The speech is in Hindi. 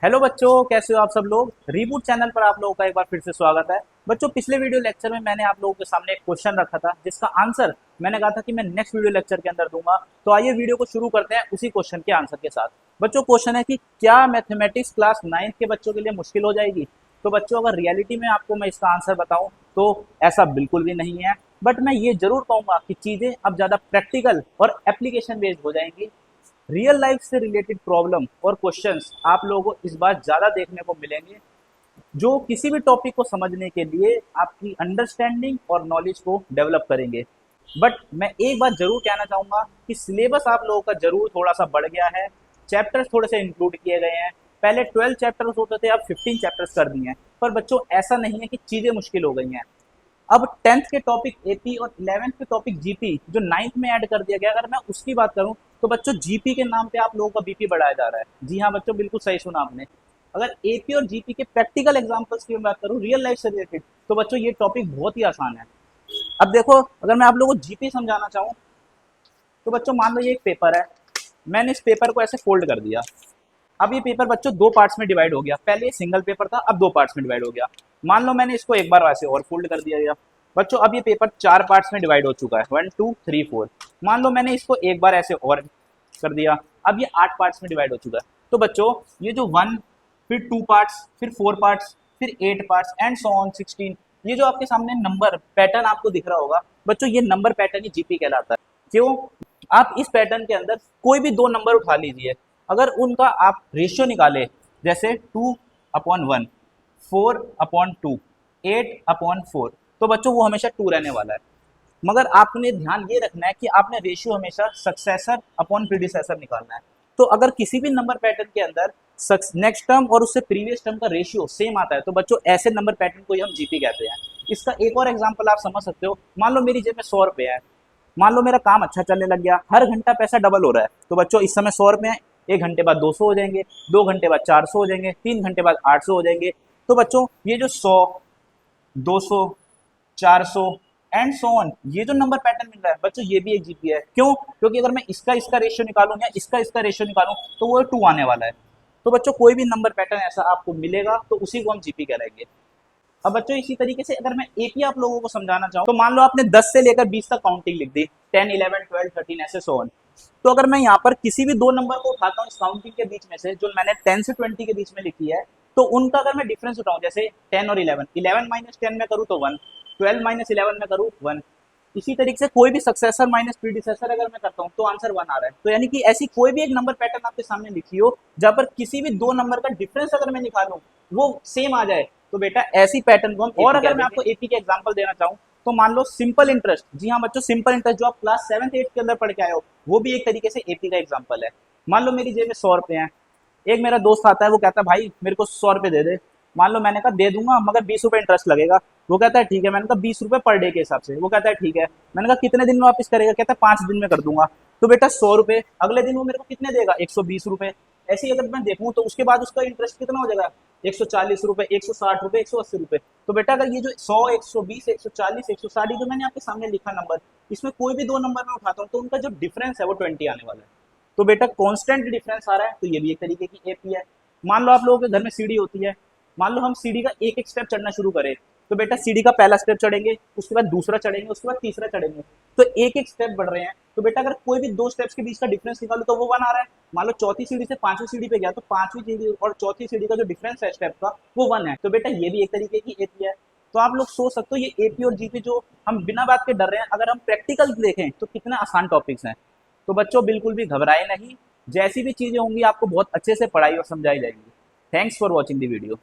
हेलो बच्चों, कैसे हो आप सब लोग। रीबूट चैनल पर आप लोगों का एक बार फिर से स्वागत है। बच्चों, पिछले वीडियो लेक्चर में मैंने आप लोगों के सामने एक क्वेश्चन रखा था जिसका आंसर मैंने कहा था कि मैं नेक्स्ट वीडियो लेक्चर के अंदर दूंगा। तो आइए वीडियो को शुरू करते हैं उसी क्वेश्चन के आंसर के साथ। बच्चों, क्वेश्चन है कि क्या मैथमेटिक्स क्लास 9th के बच्चों के लिए मुश्किल हो जाएगी। तो बच्चों, अगर रियलिटी में आपको मैं इसका आंसर बताऊं तो ऐसा बिल्कुल भी नहीं है। बट मैं ये जरूर कहूंगा कि चीजें अब ज्यादा प्रैक्टिकल और एप्लीकेशन बेस्ड हो जाएंगी। रियल लाइफ से रिलेटेड प्रॉब्लम और क्वेश्चंस आप लोगों को इस बार ज़्यादा देखने को मिलेंगे, जो किसी भी टॉपिक को समझने के लिए आपकी अंडरस्टैंडिंग और नॉलेज को डेवलप करेंगे। बट मैं एक बात जरूर कहना चाहूँगा कि सिलेबस आप लोगों का जरूर थोड़ा सा बढ़ गया है। चैप्टर्स थोड़े से इंक्लूड किए गए हैं। पहले 12 चैप्टर्स होते थे, अब 15 चैप्टर्स कर दिए हैं। पर बच्चों, ऐसा नहीं है कि चीज़ें मुश्किल हो गई हैं। अब 10th के टॉपिक एपी और 11th के टॉपिक जीपी जो 9th में ऐड कर दिया गया, अगर मैं उसकी बात करूं तो बच्चों जीपी के नाम पे आप लोगों का बीपी बढ़ाया जा रहा है। जी हाँ बच्चों, बिल्कुल सही सुना आपने। अगर एपी और जीपी के प्रैक्टिकल एग्जांपल्स की मैं बात करूं रियल लाइफ से रिलेटेड, तो बच्चों ये टॉपिक बहुत ही आसान है। अब देखो, अगर मैं आप लोगों को जीपी समझाना चाहूँ तो बच्चों मान लो ये एक पेपर है। मैंने इस पेपर को ऐसे फोल्ड कर दिया। अब ये पेपर बच्चों दो पार्ट्स में डिवाइड हो गया। पहले ये सिंगल पेपर था, अब दो पार्ट्स में डिवाइड हो गया। मान लो मैंने इसको एक बार वैसे और फोल्ड कर दिया गया। बच्चों, अब ये पेपर चार पार्ट्स में डिवाइड हो चुका है, 1 2 3 4। मान लो मैंने इसको एक बार ऐसे और कर दिया। अब ये 8 पार्ट्स में डिवाइड हो चुका है। तो बच्चों, ये जो 1, फिर 2 पार्ट्स, फिर 4 पार्ट्स, फिर 8 पार्ट्स एंड सो ऑन 16, ये जो आपके सामने नंबर पैटर्न आपको दिख रहा होगा बच्चों, ये नंबर पैटर्न ही जीपी कहलाता है। क्यों? आप इस पैटर्न के अंदर कोई भी दो नंबर उठा लीजिए, अगर उनका आप रेशियो निकाले, जैसे 2/1, 4/2, 8/4, तो बच्चों वो हमेशा 2 रहने वाला है। मगर आपने ध्यान ये रखना है कि आपने रेशियो हमेशा सक्सेसर अपॉन प्रीडिसेसर निकालना है। तो अगर किसी भी नंबर पैटर्न के अंदर नेक्स्ट टर्म और उससे प्रीवियस टर्म का रेशियो सेम आता है तो बच्चों ऐसे नंबर पैटर्न को ही हम जीपी कहते हैं। इसका एक और एग्जांपल आप समझ सकते हो। मान लो मेरी जेब में 100 रुपये है। मान लो मेरा काम अच्छा चलने लग गया, हर घंटा पैसा डबल हो रहा है। तो बच्चों इस समय 100 रुपये हैं, 1 घंटे बाद 200 हो जाएंगे, 2 घंटे बाद 400 हो जाएंगे, 3 घंटे बाद 800 हो जाएंगे। तो बच्चों ये जो 100, 200, 400 एंड सो ऑन, ये जो नंबर पैटर्न मिल रहा है बच्चों, ये भी एक जीपी है। क्यों? क्योंकि अगर मैं इसका इसका रेशियो निकालूं या इसका इसका रेशियो निकालूं तो वो 2 आने वाला है। तो बच्चों कोई भी नंबर पैटर्न ऐसा आपको मिलेगा तो उसी को हम जीपी कहेंगे। अब बच्चों इसी तरीके से अगर मैं एपी आप लोगों को समझाना चाहूँ तो मान लो आपने 10 से लेकर 20 तक काउंटिंग लिख दी, 10 11 12 13 ऐसे सो ऑन। तो अगर मैं यहाँ पर किसी भी दो नंबर को उठाता हूँ इस काउंटिंग के बीच में से, जो मैंने 10 से 20 के बीच में लिखी है, तो उनका अगर मैं डिफरेंस उठाऊं, जैसे 10 और 11, 11 माइनस 10 में करूँ तो 1, 12 माइनस 11 में करूँ 1। इसी तरीके से कोई भी सक्सेसर माइनस प्रीडिसेसर अगर मैं करता हूँ तो आंसर 1 आ रहा है। तो यानी कि ऐसी कोई भी एक नंबर पैटर्न आपके सामने लिखी हो जहाँ पर किसी भी दो नंबर का डिफरेंस अगर मैं निकालूं वो सेम आ जाए, तो बेटा ऐसी पैटर्न को हम। और अगर मैं आपको एपी के एग्जांपल देना चाहूँ तो मान लो सिंपल इंटरेस्ट। जी हाँ बच्चों, सिंपल इंटरेस्ट जो आप क्लास 7th 8th के अंदर पढ़ के आए हो, वो भी एक तरीके से एपी का एग्जांपल है। मान लो मेरी जेब में 100 रुपए हैं। एक मेरा दोस्त आता है, वो कहता है भाई मेरे को 100 रुपए दे दे। मान लो मैंने कहा दे दूंगा मगर 20 रुपए इंटरेस्ट लगेगा। वो कहता है ठीक है। मैंने कहा 20 रुपए पर डे के हिसाब से। वो कहता है ठीक है। मैंने कहा कितने दिन में वापस करेगा? कहता है 5 दिन में कर दूंगा। तो बेटा 100 रुपए, अगले दिन वो मेरे को कितने देगा? 120 रुपए। ऐसे ही अगर मैं देखूँ तो उसके बाद उसका इंटरेस्ट कितना हो जाएगा? 140 रुपए, 160 रुपए, 180 रुपए। तो बेटा अगर ये जो 100, 120, 140, 160 जो मैंने आपके सामने लिखा नंबर, इसमें कोई भी दो नंबर में उठाता हूँ तो उनका जो डिफरेंस है वो 20 आने वाला है। तो बेटा कांस्टेंट डिफरेंस आ रहा है, तो ये भी एक तरीके की एपी है। मान लो आप लोगों के घर में सीढ़ी होती है। मान लो हम सीढ़ी का एक एक स्टेप चढ़ना शुरू करें, तो बेटा सीढ़ी का पहला स्टेप चढ़ेंगे, उसके बाद दूसरा चढ़ेंगे, उसके बाद तीसरा चढ़ेंगे। तो एक एक स्टेप बढ़ रहे हैं। तो बेटा अगर कोई भी दो स्टेप्स के बीच का डिफरेंस निकालो तो वो 1 आ रहा है। मान लो चौथी सीढ़ी से पांचवी सीढ़ी पे गया तो पांचवी सीढ़ी और चौथी सीढ़ी का जो डिफरेंस है स्टेप का, वो 1 है। तो बेटा ये भी एक तरीके की एपी है। तो आप लोग सोच सकते हो ये एपी और जीपी जो हम बिना बात के डर रहे हैं, अगर हम प्रैक्टिकल देखें तो कितना आसान टॉपिक्स हैं। तो बच्चों बिल्कुल भी घबराए नहीं। जैसी भी चीजें होंगी आपको बहुत अच्छे से पढ़ाई और समझाई जाएंगी। Thanks for watching the video.